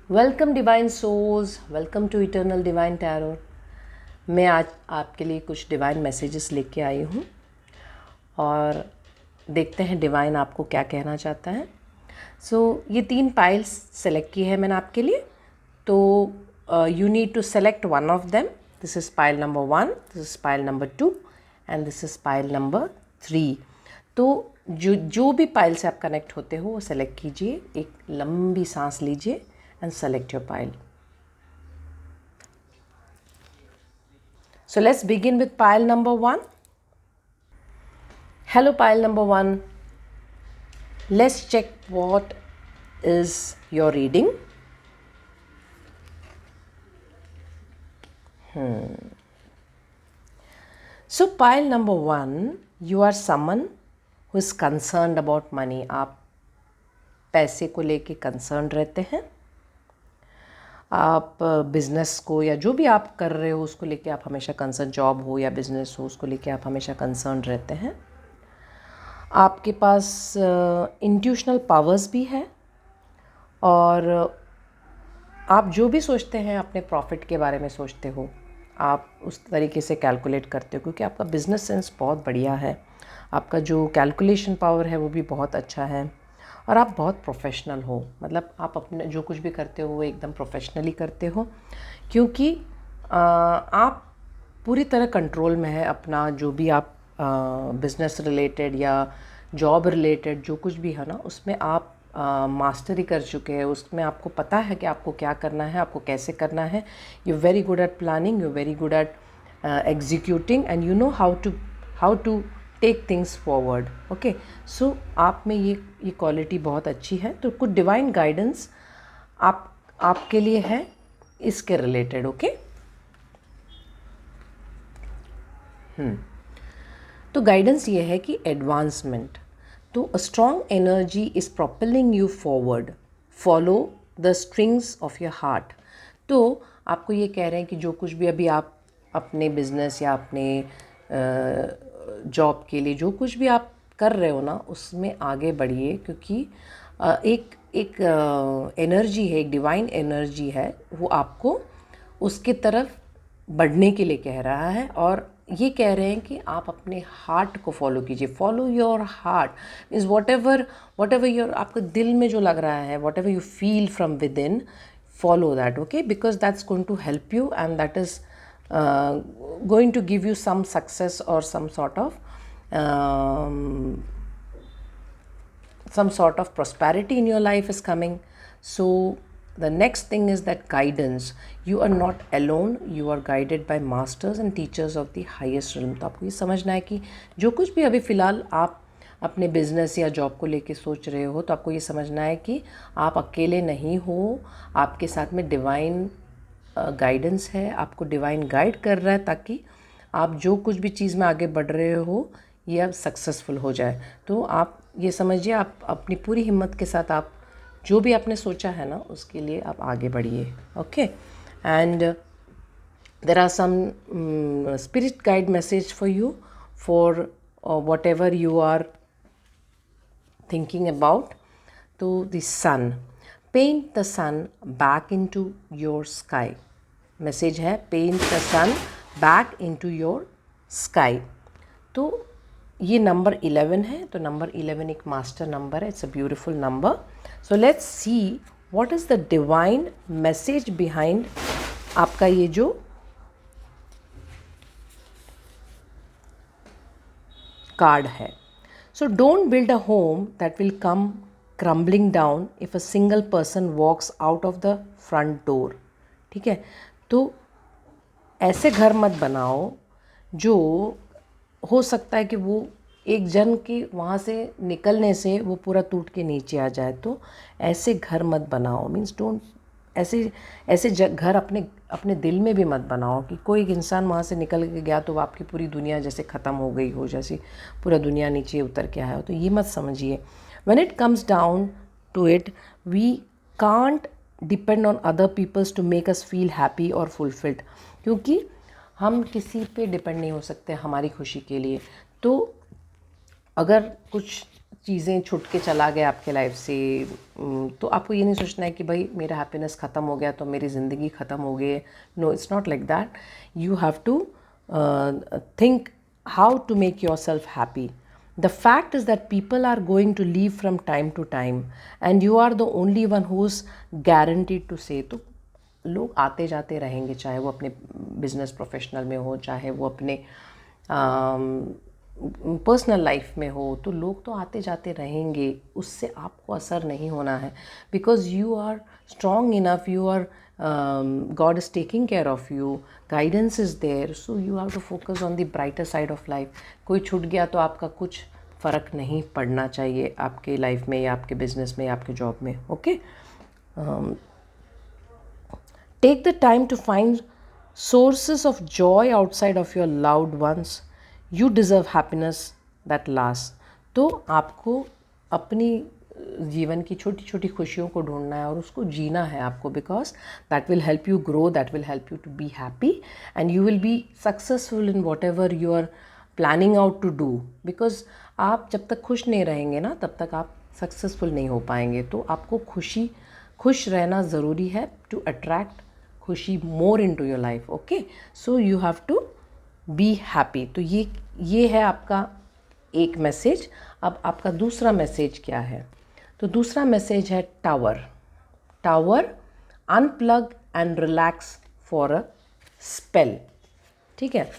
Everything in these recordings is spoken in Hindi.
Welcome divine souls, welcome to eternal divine tarot. मैं आज आपके लिए कुछ डिवाइन मैसेजेस लेके आई हूँ और देखते हैं डिवाइन आपको क्या कहना चाहता है। ये 3 पाइल्स सेलेक्ट की है मैंने आपके लिए, तो you need to select one of them. This is pile number 1, this is pile number 2 and this is pile number 3। तो जो भी पाइल से आप कनेक्ट होते हो वो सेलेक्ट कीजिए। एक लंबी सांस लीजिए and select your pile. So let's begin with pile number 1. Hello pile number 1. Let's check what is your reading. So pile number 1, you are someone who is concerned about money. आप पैसे को लेके concerned रहते हैं। आप बिज़नेस को या जो भी आप कर रहे हो उसको लेके आप हमेशा कंसर्न, जॉब हो या बिज़नेस हो, उसको लेके आप हमेशा कंसर्न रहते हैं। आपके पास इंट्यूशनल पावर्स भी है और आप जो भी सोचते हैं अपने प्रॉफिट के बारे में सोचते हो, आप उस तरीके से कैलकुलेट करते हो क्योंकि आपका बिज़नेस सेंस बहुत बढ़िया है। आपका जो कैलकुलेशन पावर है वो भी बहुत अच्छा है और आप बहुत प्रोफेशनल हो। मतलब आप अपने जो कुछ भी करते हो वो एकदम प्रोफेशनली करते हो क्योंकि आप पूरी तरह कंट्रोल में है अपना जो भी आप बिज़नेस रिलेटेड या जॉब रिलेटेड जो कुछ भी है ना, उसमें आप मास्टरी कर चुके हैं। उसमें आपको पता है कि आपको क्या करना है, आपको कैसे करना है। You very good at planning, you very good at executing and you know how to take things forward. Okay, so आप में ये क्वालिटी बहुत अच्छी है। तो कुछ डिवाइन गाइडेंस आपके लिए है इसके रिलेटेड। ओके, तो गाइडेंस ये है कि एडवांसमेंट, तो a strong energy is propelling you forward, follow the strings of your heart. तो आपको ये कह रहे हैं कि जो कुछ भी अभी आप अपने बिजनेस या अपने जॉब के लिए जो कुछ भी आप कर रहे हो ना, उसमें आगे बढ़िए क्योंकि एक एनर्जी है, एक डिवाइन एनर्जी है, वो आपको उसके तरफ बढ़ने के लिए कह रहा है। और ये कह रहे हैं कि आप अपने हार्ट को फॉलो कीजिए। Follow your heart means whatever your, आपके दिल में जो लग रहा है, whatever you feel from within, follow that. Okay, because that's going to help you and that is going to give you some success or some sort of prosperity in your life is coming. So the next thing is that guidance. You are not alone, you are guided by masters and teachers of the highest realm. तो आपको ये समझना है कि जो कुछ भी अभी फ़िलहाल आप अपने बिजनेस या जॉब को लेके सोच रहे हो, तो आपको ये समझना है कि आप अकेले नहीं हो। आपके साथ में डिवाइन गाइडेंस है, आपको डिवाइन गाइड कर रहा है ताकि आप जो कुछ भी चीज़ में आगे बढ़ रहे हो ये अब सक्सेसफुल हो जाए। तो आप ये समझिए, आप अपनी पूरी हिम्मत के साथ आप जो भी आपने सोचा है ना उसके लिए आप आगे बढ़िए। Okay, and there are some spirit guide message for you for whatever you are thinking about. तो the sun, paint the sun back into your sky. Message है paint the sun back into your sky. तो ये नंबर 11 है, तो नंबर 11 एक मास्टर नंबर है, it's a beautiful number. So let's see what is the divine message behind आपका ये जो कार्ड है। सो don't build a home that will come crumbling down if a single person walks out of the front door. ठीक है, तो ऐसे घर मत बनाओ जो हो सकता है कि वो एक जन के वहाँ से निकलने से वो पूरा टूट के नीचे आ जाए। तो ऐसे घर मत बनाओ, मीन्स डोंट ऐसे घर अपने दिल में भी मत बनाओ कि कोई इंसान वहाँ से निकल के गया तो आपकी पूरी दुनिया जैसे ख़त्म हो गई हो, जैसे पूरा दुनिया नीचे उतर के आया हो। तो ये मत समझिए। When it comes down to it, we can't depend on other peoples to make us feel happy और फुलफिल्ड, क्योंकि हम किसी पे डिपेंड नहीं हो सकते हमारी खुशी के लिए। तो अगर कुछ चीज़ें छूट के चला गया आपके लाइफ से, तो आपको ये नहीं सोचना है कि भाई मेरा हैप्पीनेस ख़त्म हो गया तो मेरी ज़िंदगी ख़त्म हो गई है. No, it's not like that. You have to think how to make yourself happy. The fact is that people are going to leave from time to time and you are the only one who's guaranteed to say. तो लोग आते जाते रहेंगे, चाहे वो अपने बिजनेस प्रोफेशनल में हो, चाहे वो अपने पर्सनल लाइफ में हो, तो लोग तो आते जाते रहेंगे, उससे आपको असर नहीं होना है. Because you are strong enough, you are God is taking care of you, guidance is there, so you have to focus on the brighter side of life. कोई छूट गया तो आपका कुछ फ़र्क नहीं पड़ना चाहिए आपके लाइफ में या आपके बिजनेस में या आपके जॉब में. Okay, take the time to find sources of joy outside of your loved ones. You deserve happiness that lasts. तो आपको अपनी जीवन की छोटी छोटी खुशियों को ढूंढना है और उसको जीना है आपको, because that will help you grow, that will help you to be happy and you will be successful in whatever you are planning out to do. Because आप जब तक खुश नहीं रहेंगे ना, तब तक आप सक्सेसफुल नहीं हो पाएंगे. तो आपको खुश रहना ज़रूरी है टू अट्रैक्ट खुशी more into your life. Okay, so you have to be happy. तो ये है आपका एक मैसेज. अब आपका दूसरा मैसेज क्या है? तो दूसरा मैसेज है tower unplug and relax for a spell. ठीक है,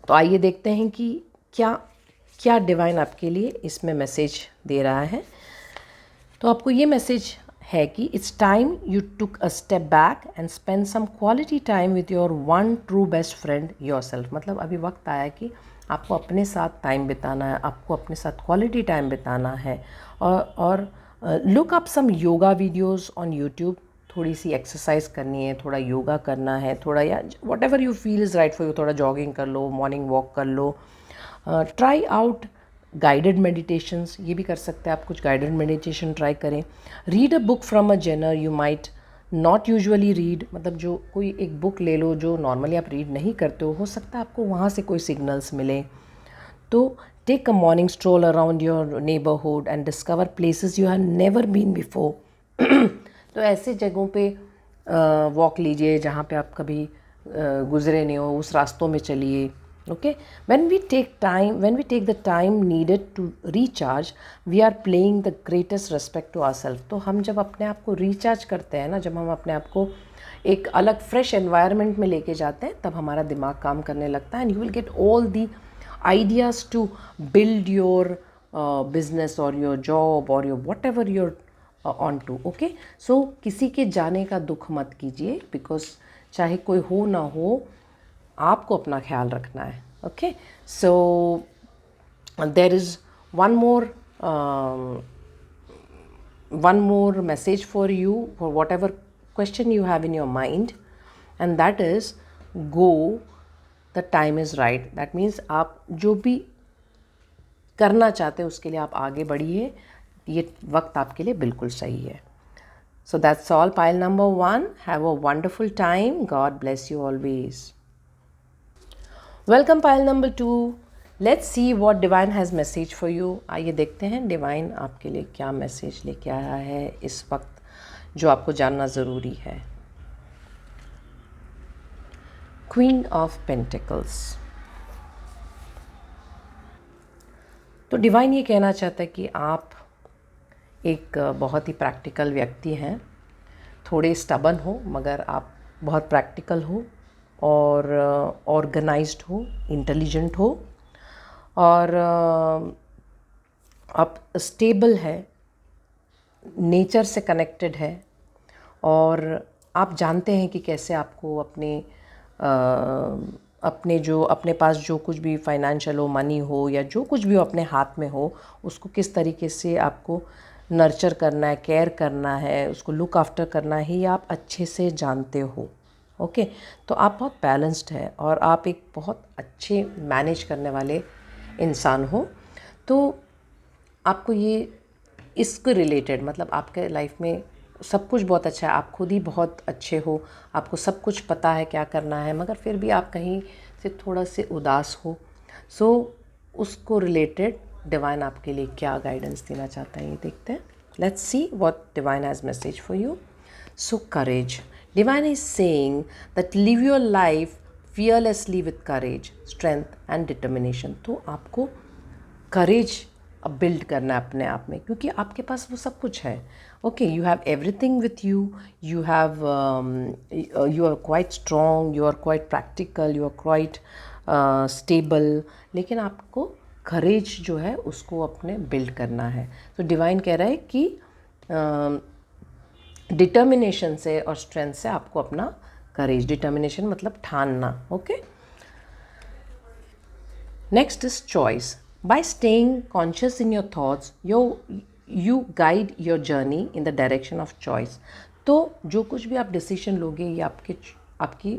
तो आइए देखते हैं कि क्या डिवाइन आपके लिए इसमें मैसेज दे रहा है. तो आपको ये मैसेज है कि it's time you took a step back and spend some quality time with your one true best friend yourself. मतलब अभी वक्त आया कि आपको अपने साथ टाइम बिताना है, आपको अपने साथ क्वालिटी टाइम बिताना है. और look up some yoga videos on YouTube. थोड़ी सी एक्सरसाइज करनी है, थोड़ा योगा करना है, थोड़ा या whatever you feel is right for you. थोड़ा जॉगिंग कर लो, मॉर्निंग वॉक कर लो. ट्राई आउट गाइडेड मेडिटेशंस, ये भी कर सकते हैं आप. कुछ गाइडेड मेडिटेशन ट्राई करें. Read a book from a genre you might not usually read. मतलब जो कोई एक बुक ले लो जो नॉर्मली आप रीड नहीं करते हो सकता है आपको वहाँ से कोई सिग्नल्स मिले. तो take a morning stroll around your neighbourhood and discover places you have never been before. तो ऐसे जगहों पे वॉक लीजिए जहाँ पे आप कभी गुजरे नहीं हो, उस रास्तों में चलिए. Okay, when we take the time needed to recharge, we are paying the greatest respect to ourselves. तो हम जब अपने आप को रिचार्ज करते हैं ना, जब हम अपने आप को एक अलग फ्रेश एनवायरनमेंट में लेके जाते हैं, तब हमारा दिमाग काम करने लगता है and you will get all the ideas to build your business और योर जॉब और your whatever your on to. Okay, so किसी के जाने का दुख मत कीजिए, बिकॉज चाहे कोई हो ना हो, आपको अपना ख्याल रखना है. Okay, so there is one more message for you for what ever question you have in your mind, and that is go, the time is right. That means आप जो भी करना चाहते हैं उसके लिए आप आगे बढ़िए. ये वक्त आपके लिए बिल्कुल सही है. So that's all, pile number 1. Have a wonderful time. God bless you always. Welcome pile number 2. Let's see what divine has message for you. आइए देखते हैं डिवाइन आपके लिए क्या मैसेज लेके आया है इस वक्त, जो आपको जानना ज़रूरी है. Queen of pentacles. तो डिवाइन ये कहना चाहता है कि आप एक बहुत ही प्रैक्टिकल व्यक्ति हैं. थोड़े स्टबन हो मगर आप बहुत प्रैक्टिकल हो और ऑर्गेनाइज्ड हो, इंटेलिजेंट हो, और आप स्टेबल है, नेचर से कनेक्टेड है, और आप जानते हैं कि कैसे आपको अपने पास जो कुछ भी फाइनेंशियल हो, मनी हो, या जो कुछ भी हो अपने हाथ में हो, उसको किस तरीके से आपको नर्चर करना है, केयर करना है, उसको लुक आफ्टर करना है, ये आप अच्छे से जानते हो. ओके, तो आप बहुत बैलेंस्ड है और आप एक बहुत अच्छे मैनेज करने वाले इंसान हो. तो आपको ये इसको रिलेटेड, मतलब आपके लाइफ में सब कुछ बहुत अच्छा है, आप खुद ही बहुत अच्छे हो, आपको सब कुछ पता है क्या करना है, मगर फिर भी आप कहीं से थोड़ा से उदास हो. सो उसको रिलेटेड डिवाइन आपके लिए क्या गाइडेंस देना चाहता है ये देखते हैं. Let's see what divine has message for you. So courage. Divine is saying that live your life fearlessly with courage, strength and determination. तो आपको करेज बिल्ड करना है अपने आप में, क्योंकि आपके पास वो सब कुछ है. Okay, you have everything with you. You have you are quite strong, you are quite practical, you are quite stable, लेकिन आपको करेज जो है उसको अपने बिल्ड करना है. तो डिवाइन कह रहा है कि डिटर्मिनेशन से और स्ट्रेंथ से आपको अपना करेज, डिटर्मिनेशन मतलब ठानना. Okay, next is choice. By staying conscious in your thoughts you guide your journey in the direction of choice. तो जो कुछ भी आप डिसीजन लोगे ये आपकी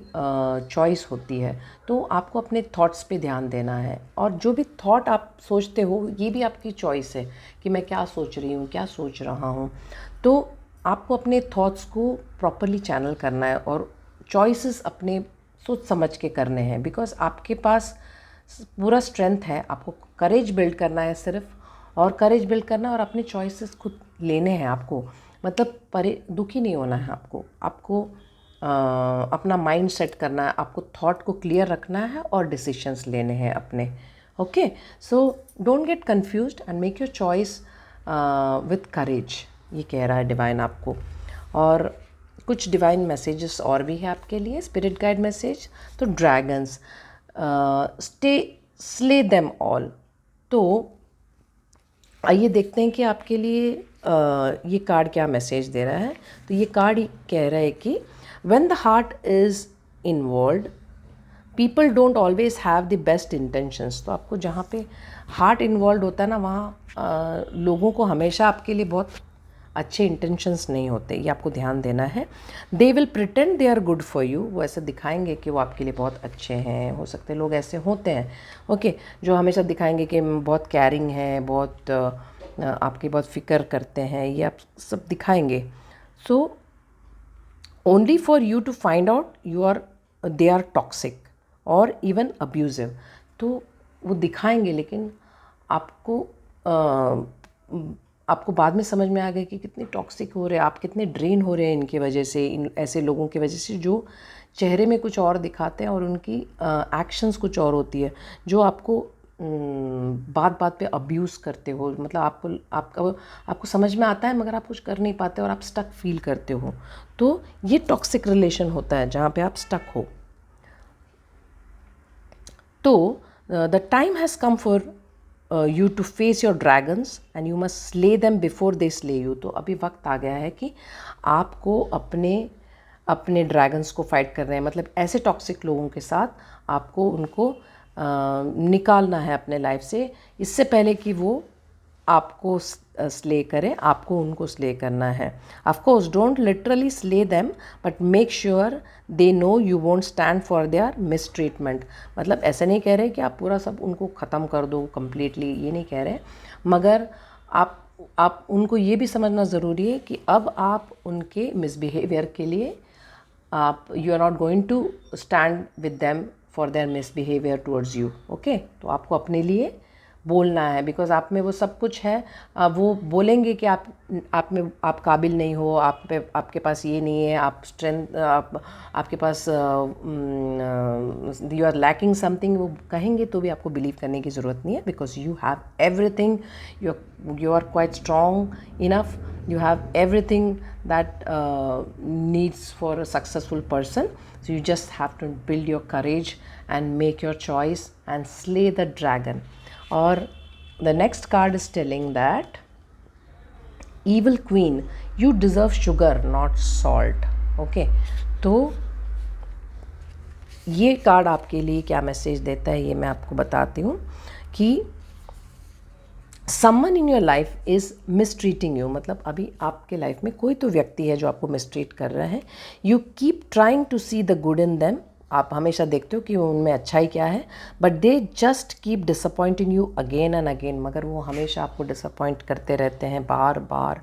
चॉइस होती है. तो आपको अपने थॉट्स पे ध्यान देना है, और जो भी थॉट आप सोचते हो ये भी आपकी चॉइस है कि मैं क्या सोच रही हूँ, क्या सोच रहा हूँ. तो आपको अपने थॉट्स को प्रॉपरली चैनल करना है और चॉइसेस अपने सोच समझ के करने हैं, बिकॉज आपके पास पूरा स्ट्रेंथ है. आपको करेज बिल्ड करना है सिर्फ, और करेज बिल्ड करना और अपने चॉइसेस खुद लेने हैं आपको. मतलब दुखी नहीं होना है आपको अपना माइंड सेट करना है, आपको थॉट को क्लियर रखना है और डिसीशंस लेने हैं अपने. Okay, so don't get confused and make your choice with करेज, ये कह रहा है डिवाइन आपको. और कुछ डिवाइन मैसेजेस और भी है आपके लिए, स्पिरिट गाइड मैसेज. तो ड्रैगन्स, स्ले देम ऑल. तो आइए देखते हैं कि आपके लिए ये कार्ड क्या मैसेज दे रहा है. तो ये कार्ड कह रहा है कि when the heart is involved people don't always have the best intentions. तो आपको जहाँ पे हार्ट इन्वॉल्व होता है ना, वहाँ लोगों को हमेशा आपके लिए बहुत अच्छे इंटेंशंस नहीं होते, ये आपको ध्यान देना है. They will pretend they are good for you. वो ऐसे दिखाएंगे कि वो आपके लिए बहुत अच्छे हैं. हो सकते हैं लोग ऐसे होते हैं, ओके, जो हमेशा दिखाएंगे कि बहुत कैरिंग है, बहुत आपकी बहुत फ़िक्र करते हैं, ये आप सब दिखाएंगे. So only for you to find out they are toxic और इवन अब्यूजिव. तो वो दिखाएंगे, लेकिन आपको बाद में समझ में आ गया कि कितने टॉक्सिक हो रहे हैं आप, कितने ड्रेन हो रहे हैं इनकी वजह से, इन ऐसे लोगों की वजह से जो चेहरे में कुछ और दिखाते हैं और उनकी एक्शंस कुछ और होती है, जो आपको बात बात पे अब्यूज़ करते हो. मतलब आपको समझ में आता है मगर आप कुछ कर नहीं पाते और आप स्टक फील करते हो. तो ये टॉक्सिक रिलेशन होता है जहाँ पे आप स्टक हो. तो the time has come for you to face your dragons and you must slay them before they slay you. तो अभी वक्त आ गया है कि आपको अपने ड्रैगन्स को फाइट करना है. मतलब ऐसे टॉक्सिक लोगों के साथ आपको उनको निकालना है अपने लाइफ से, इससे पहले कि वो आपको स्ले करें. आपको उनको स्ले करना है. Of course don't literally slay them, but make sure they know you won't stand for their mistreatment. मतलब ऐसा नहीं कह रहे कि आप पूरा सब उनको ख़त्म कर दो कम्प्लीटली, ये नहीं कह रहे, मगर आप उनको ये भी समझना ज़रूरी है कि अब आप उनके मिसबिहेवियर के लिए you are not going to stand with them for their misbehaviour towards you. Okay, तो आपको अपने लिए बोलना है, बिकॉज आप में वो सब कुछ है. वो बोलेंगे कि आप काबिल नहीं हो, आपके पास ये नहीं है, आप स्ट्रेंथ आपके पास यू आर लैकिंग समथिंग, वो कहेंगे तो भी आपको बिलीव करने की ज़रूरत नहीं है, because you have everything. You are quite strong enough. You have everything that needs for a successful person. So you just have to build your courage and make your choice and slay the dragon. Or the next card is telling that evil queen, you deserve sugar not salt. Okay, तो ये कार्ड आपके लिए क्या मैसेज देता है ये मैं आपको बताती हूँ कि someone in your life is mistreating you. मतलब अभी आपके लाइफ में कोई तो व्यक्ति है जो आपको मिसट्रीट कर रहा है. You keep trying to see the good in them. आप हमेशा देखते हो कि उनमें अच्छाई क्या है, but they just keep disappointing you again and again. मगर वो हमेशा आपको डिसअपॉइंट करते रहते हैं बार बार.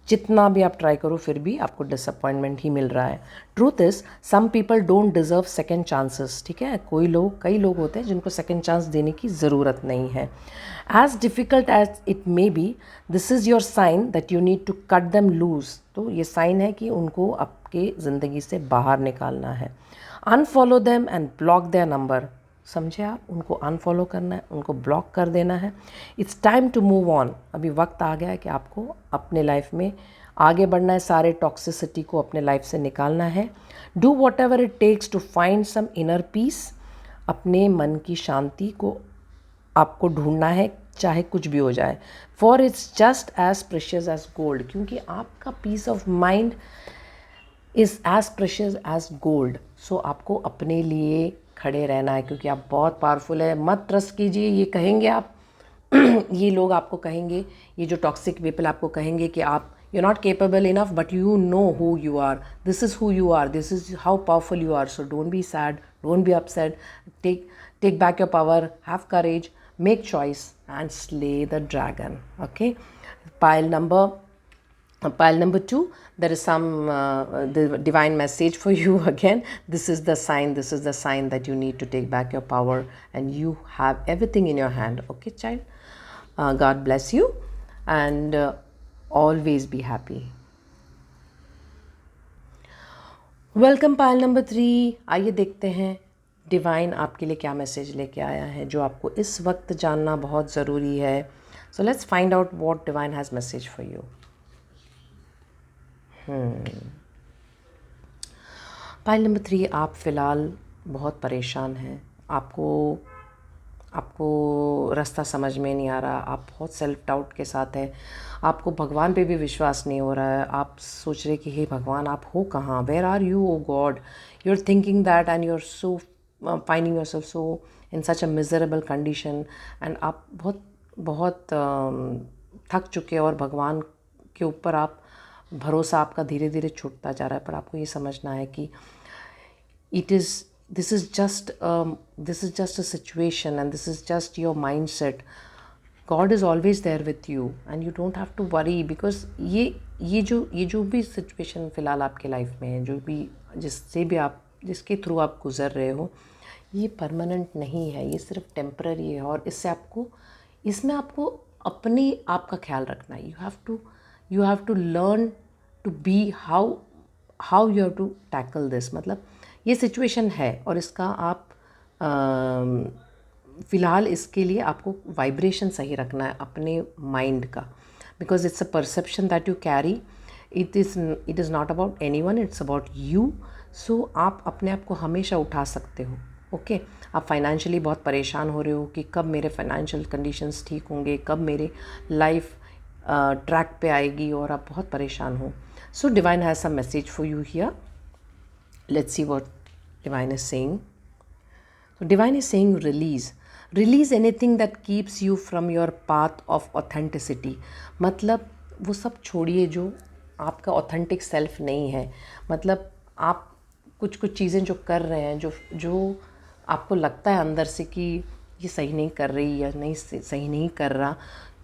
जितना भी आप ट्राई करो फिर भी आपको डिसअपॉइंटमेंट ही मिल रहा है. Truth is some people don't deserve second chances. ठीक है, कई लोग होते हैं जिनको सेकेंड चांस देने की ज़रूरत नहीं है. As difficult as it may be, this is your sign that you need to cut them loose. तो ये साइन है कि उनको आपके ज़िंदगी से बाहर निकालना है. Unfollow them and block their number. समझे आप, उनको अनफॉलो करना है, उनको ब्लॉक कर देना है. It's time to move on. अभी वक्त आ गया है कि आपको अपने लाइफ में आगे बढ़ना है, सारे टॉक्सिसिटी को अपने लाइफ से निकालना है. Do whatever it takes to find some inner peace. अपने मन की शांति को आपको ढूंढना है, चाहे कुछ भी हो जाए. For it's just as precious as gold. क्योंकि आपका peace of mind is as precious as gold. So आपको अपने लिए खड़े रहना है, क्योंकि आप बहुत पावरफुल है. मत ट्रस्ट कीजिए, ये कहेंगे आप ये लोग आपको कहेंगे, ये जो टॉक्सिक पीपल आपको कहेंगे कि आप you not capable enough, but you know who you are. This is who you are, this is how powerful you are. So don't be sad, don't be upset. Take back your power, have courage, make choice and slay the dragon. Okay, pile number 2, there is some the divine message for you again. This is the sign that you need to take back your power and you have everything in your hand. Okay child, God bless you and always be happy. Welcome pile number 3. आइए देखते हैं डिवाइन आपके लिए क्या मैसेज लेके आया है, जो आपको इस वक्त जानना बहुत ज़रूरी है. So let's find out what divine has message for you. Pile number 3, आप फ़िलहाल बहुत परेशान हैं. आपको रास्ता समझ में नहीं आ रहा. आप बहुत सेल्फ डाउट के साथ हैं. आपको भगवान पे भी विश्वास नहीं हो रहा है. आप सोच रहे कि हे भगवान, आप हो कहाँ, where are you oh God. You are thinking that and you are so finding yourself so in such a miserable condition. And आप बहुत थक चुके हैं और भगवान के ऊपर आप भरोसा आपका धीरे धीरे छूटता जा रहा है. पर आपको ये समझना है कि this is just a situation and this is just your mindset. God is always there with you and you don't have to worry, because ये जो भी सिचुएशन फ़िलहाल आपके लाइफ में है, जो भी जिसके थ्रू आप गुज़र रहे हो, ये परमानेंट नहीं है. ये सिर्फ टेम्पररी है और इसमें आपको अपने आप का ख्याल रखना है. You have to learn to be how you have to tackle this. मतलब ये सिचुएशन है और इसका आप फ़िलहाल इसके लिए आपको वाइब्रेशन सही रखना है अपने माइंड का, because it's a perception that you carry. It is not about any one, it's about you. So आप अपने आप को हमेशा उठा सकते हो. ओके, आप फाइनेंशियली बहुत परेशान हो रहे हो कि कब मेरे फाइनेंशियल कंडीशंस ठीक होंगे, कब मेरे लाइफ ट्रैक पे आएगी, और आप बहुत परेशान हो. So divine has some message for you here. Let's see what divine is saying. So divine is saying release anything that keeps you from your path of authenticity. मतलब वो सब छोड़िए जो आपका ऑथेंटिक सेल्फ नहीं है. मतलब आप कुछ चीज़ें जो कर रहे हैं, जो आपको लगता है अंदर से कि ये सही नहीं कर रही या नहीं सही नहीं कर रहा,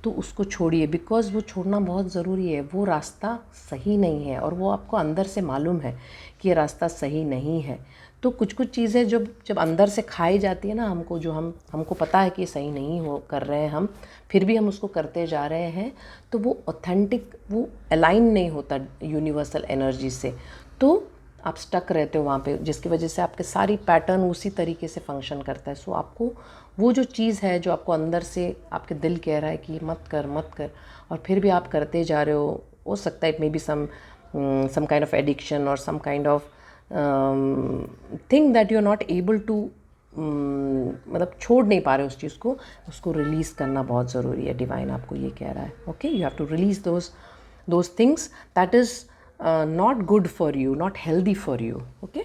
तो उसको छोड़िए. बिकॉज़ वो छोड़ना बहुत ज़रूरी है. वो रास्ता सही नहीं है और वो आपको अंदर से मालूम है कि ये रास्ता सही नहीं है. तो कुछ चीज़ें जब अंदर से खाई जाती है ना हमको पता है कि ये सही नहीं कर रहे हैं हम, फिर भी हम उसको करते जा रहे हैं, तो वो ऑथेंटिक, वो अलाइन नहीं होता यूनिवर्सल एनर्जी से. तो आप स्टक रहते हो वहाँ पे, जिसकी वजह से आपके सारी पैटर्न उसी तरीके से फंक्शन करता है. सो आपको वो जो चीज़ है जो आपको अंदर से आपके दिल कह रहा है कि मत कर, और फिर भी आप करते जा रहे हो सकता है it may be some kind of addiction और some kind of thing that you are not able to, मतलब छोड़ नहीं पा रहे उस चीज़ को. उसको रिलीज़ करना बहुत ज़रूरी है. डिवाइन आपको ये कह रहा है. Okay, you have to release those things that is not good for you, not healthy for you. Okay.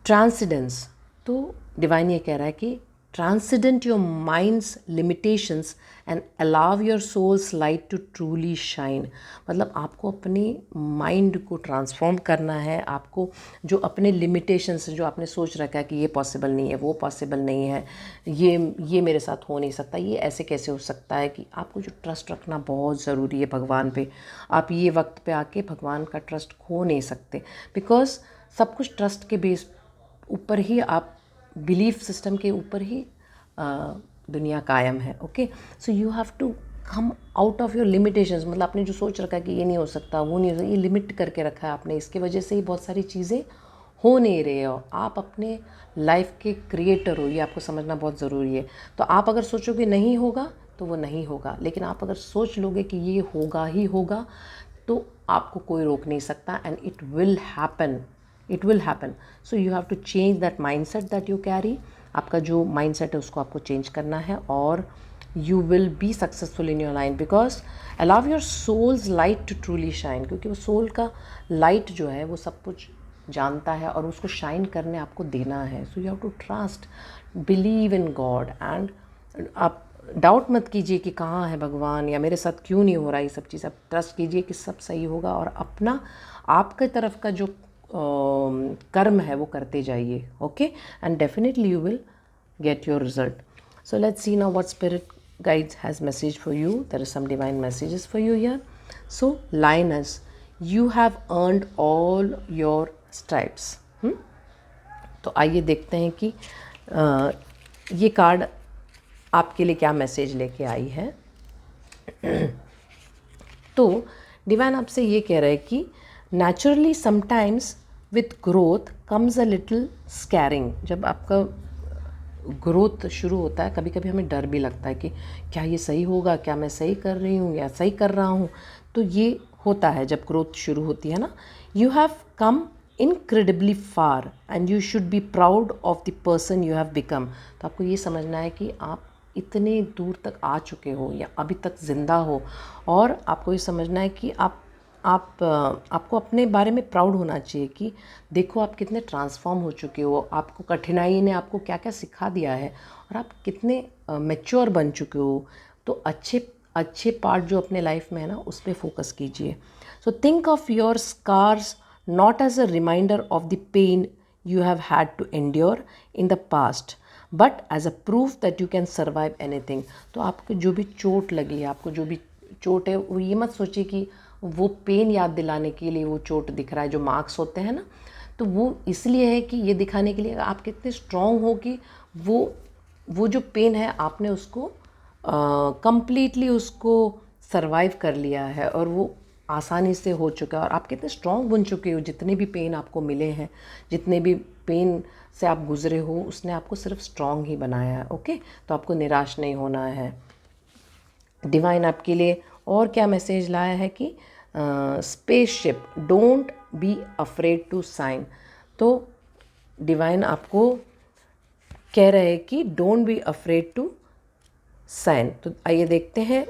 Transcendence. तो डिवाइन ये कह रहा है कि transcend your mind's limitations and allow your soul's light to truly shine। मतलब आपको अपनी माइंड को ट्रांसफॉर्म करना है, आपको जो अपने लिमिटेशंस, जो आपने सोच रखा है कि ये पॉसिबल नहीं है, वो पॉसिबल नहीं है, ये मेरे साथ हो नहीं सकता, ये ऐसे कैसे हो सकता है, कि आपको जो ट्रस्ट रखना बहुत ज़रूरी है भगवान पे। आप ये वक्त पे आके भगवान का ट्रस्ट खो नहीं सकते, बिकॉज सब कुछ ट्रस्ट के बेस ऊपर ही, आप बिलीफ सिस्टम के ऊपर ही दुनिया कायम है। Okay, so you have to come out of your limitations. मतलब आपने जो सोच रखा है कि ये नहीं हो सकता, वो नहीं हो सकता, ये लिमिट करके रखा है आपने, इसके वजह से ही बहुत सारी चीज़ें हो नहीं रही हो। आप अपने लाइफ के क्रिएटर हो, ये आपको समझना बहुत ज़रूरी है। तो आप अगर सोचोगे नहीं होगा तो वो नहीं होगा, लेकिन आप अगर सोच लोगे कि ये होगा ही होगा, तो आपको कोई रोक नहीं सकता, and it will happen, it will happen. So you have to change that mindset that you carry. आपका जो माइंडसेट है उसको आपको चेंज करना है, और you will be successful in your line, because allow your soul's light to truly shine. क्योंकि वो सोल का लाइट जो है वो सब कुछ जानता है और उसको शाइन करने आपको देना है। So you have to trust, believe in God, and आप डाउट मत कीजिए कि कहाँ है भगवान या मेरे साथ क्यों नहीं हो रहा, ये सब चीज़ आप ट्रस्ट कीजिए कि सब सही होगा, और अपना आपके तरफ का जो कर्म है वो करते जाइए। Okay, and definitely you will get your result. So let's see now what spirit guides has message for you. There is some divine messages for you here. So Lioness, you have earned all your stripes. तो आइए देखते हैं कि ये कार्ड आपके लिए क्या मैसेज लेके आई है। तो डिवाइन आपसे ये कह रहा है कि naturally sometimes with growth comes a little scaring. जब आपका ग्रोथ शुरू होता है, कभी कभी हमें डर भी लगता है कि क्या ये सही होगा, क्या मैं सही कर रही हूँ या सही कर रहा हूँ। तो ये होता है जब ग्रोथ शुरू होती है ना। You have come incredibly far and you should be proud of the person you have become. तो आपको ये समझना है कि आप इतने दूर तक आ चुके हो या अभी तक ज़िंदा हो, और आपको ये समझना है कि आपको अपने बारे में प्राउड होना चाहिए कि देखो आप कितने ट्रांसफॉर्म हो चुके हो, आपको कठिनाई ने आपको क्या क्या सिखा दिया है, और आप कितने मैच्योर बन चुके हो। तो अच्छे पार्ट जो अपने लाइफ में है ना, उस पर फोकस कीजिए। So think of your scars not as a reminder of the pain you have had to endure in the past, but as a proof that you can survive anything। तो आपको जो भी चोट लगी है, आपको जो भी चोट है, वो ये मत सोचिए कि वो पेन याद दिलाने के लिए वो चोट दिख रहा है, जो मार्क्स होते हैं ना, तो वो इसलिए है कि ये दिखाने के लिए आप कितने स्ट्रॉन्ग हो कि वो जो पेन है आपने उसको कंप्लीटली उसको सरवाइव कर लिया है, और वो आसानी से हो चुका है, और आप कितने स्ट्रॉन्ग बन चुके हो। जितने भी पेन आपको मिले हैं, जितने भी पेन से आप गुजरे हो, उसने आपको सिर्फ स्ट्रॉन्ग ही बनाया है। ओके, तो आपको निराश नहीं होना है। डिवाइन आपके लिए और क्या मैसेज लाया है कि spaceship don't be afraid to shine. तो डिवाइन आपको कह रहे हैं कि don't be afraid to shine. तो आइए देखते हैं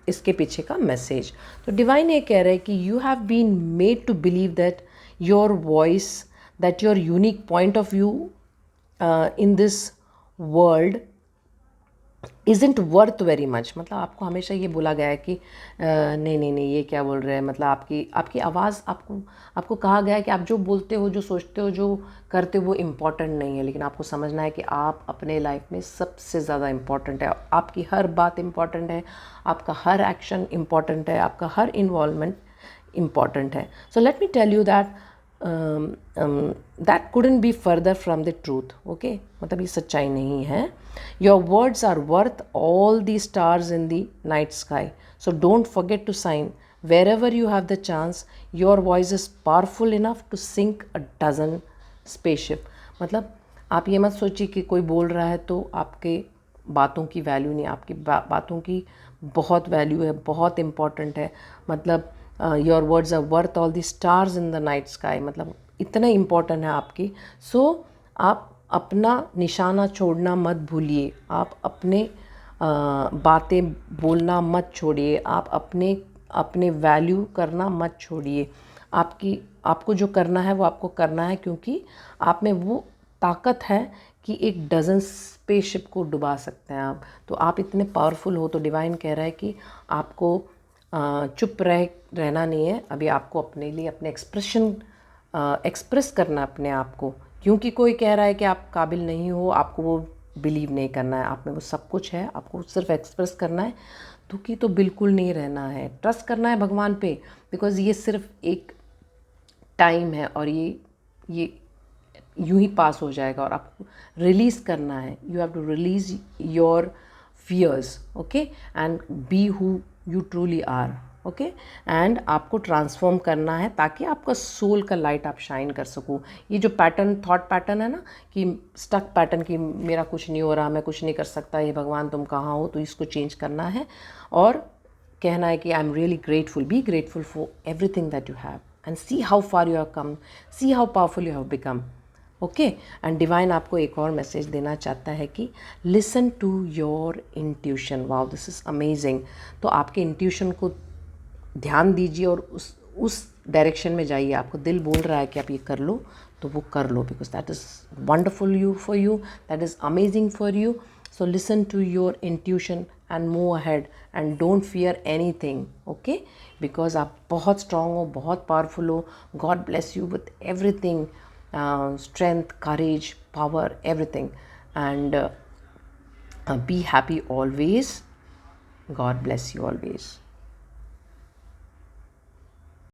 इसके पीछे का मैसेज। तो डिवाइन ये कह रहे हैं कि you have been made to believe that your voice, that your unique point of view in this world isn't worth very much. मतलब आपको हमेशा ये बोला गया है कि नहीं नहीं नहीं, ये क्या बोल रहे हैं, मतलब आपकी आवाज़, आपको कहा गया है कि आप जो बोलते हो, जो सोचते हो, जो करते हो वो इम्पॉर्टेंट नहीं है। लेकिन आपको समझना है कि आप अपने लाइफ में सबसे ज़्यादा इम्पॉर्टेंट है। आपकी हर बात इम्पॉर्टेंट है, आपका हर एक्शन इम्पॉर्टेंट है, आपका हर इन्वॉल्वमेंट इम्पॉर्टेंट है। So let me tell you that that couldn't be further from the truth। okay, मतलब ये सच्चाई नहीं है। your words are worth all the stars in the night sky, so don't forget to sign wherever you have the chance। your voice is powerful enough to sink a dozen spaceship। मतलब आप ये मत सोचिए कि कोई बोल रहा है तो आपके बातों की वैल्यू नहीं, आपकी बातों की बहुत वैल्यू है, बहुत इम्पॉर्टेंट है। मतलब your words are worth all the stars in the night sky, मतलब इतना इम्पॉर्टेंट है आपकी। सो आप अपना निशाना छोड़ना मत भूलिए, आप अपने बातें बोलना मत छोड़िए, आप अपने वैल्यू करना मत छोड़िए। आपको जो करना है वो आपको करना है, क्योंकि आप में वो ताकत है कि एक डजन स्पेसशिप को डुबा सकते हैं आप। तो आप इतने पावरफुल हो। तो डिवाइन कह रहा है कि आपको चुप रहना नहीं है। अभी आपको अपने लिए अपने एक्सप्रेस करना अपने आप को, क्योंकि कोई कह रहा है कि आप काबिल नहीं हो, आपको वो बिलीव नहीं करना है। आप में वो सब कुछ है, आपको सिर्फ एक्सप्रेस करना है। दुखी तो बिल्कुल नहीं रहना है, ट्रस्ट करना है भगवान पे, बिकॉज ये सिर्फ एक टाइम है और ये यूं ही पास हो जाएगा। और आपको रिलीज़ करना है। You have to release your fears, okay, and be who you truly are, okay. And आपको ट्रांसफॉर्म करना है ताकि आपका सोल का लाइट आप शाइन कर सको। ये जो पैटर्न, थॉट पैटर्न है ना, कि स्टक पैटर्न, कि मेरा कुछ नहीं हो रहा, मैं कुछ नहीं कर सकता, ये भगवान तुम कहाँ हो, तो इसको चेंज करना है और कहना है कि I am really grateful. Be grateful for everything that you have and see how far you have come, see how powerful you have become, okay. And divine आपको एक और मैसेज देना चाहता है कि listen to your intuition. Wow, this is amazing. तो आपके इंट्यूशन को ध्यान दीजिए और उस डायरेक्शन में जाइए। आपको दिल बोल रहा है कि आप ये कर लो, तो वो कर लो, because that is wonderful you for you, that is amazing for you. So listen to your intuition and move ahead and don't fear anything, okay, because आप बहुत स्ट्रांग हो, बहुत पावरफुल हो। God bless you with everything, strength, courage, power, everything, and be happy always. God bless you always.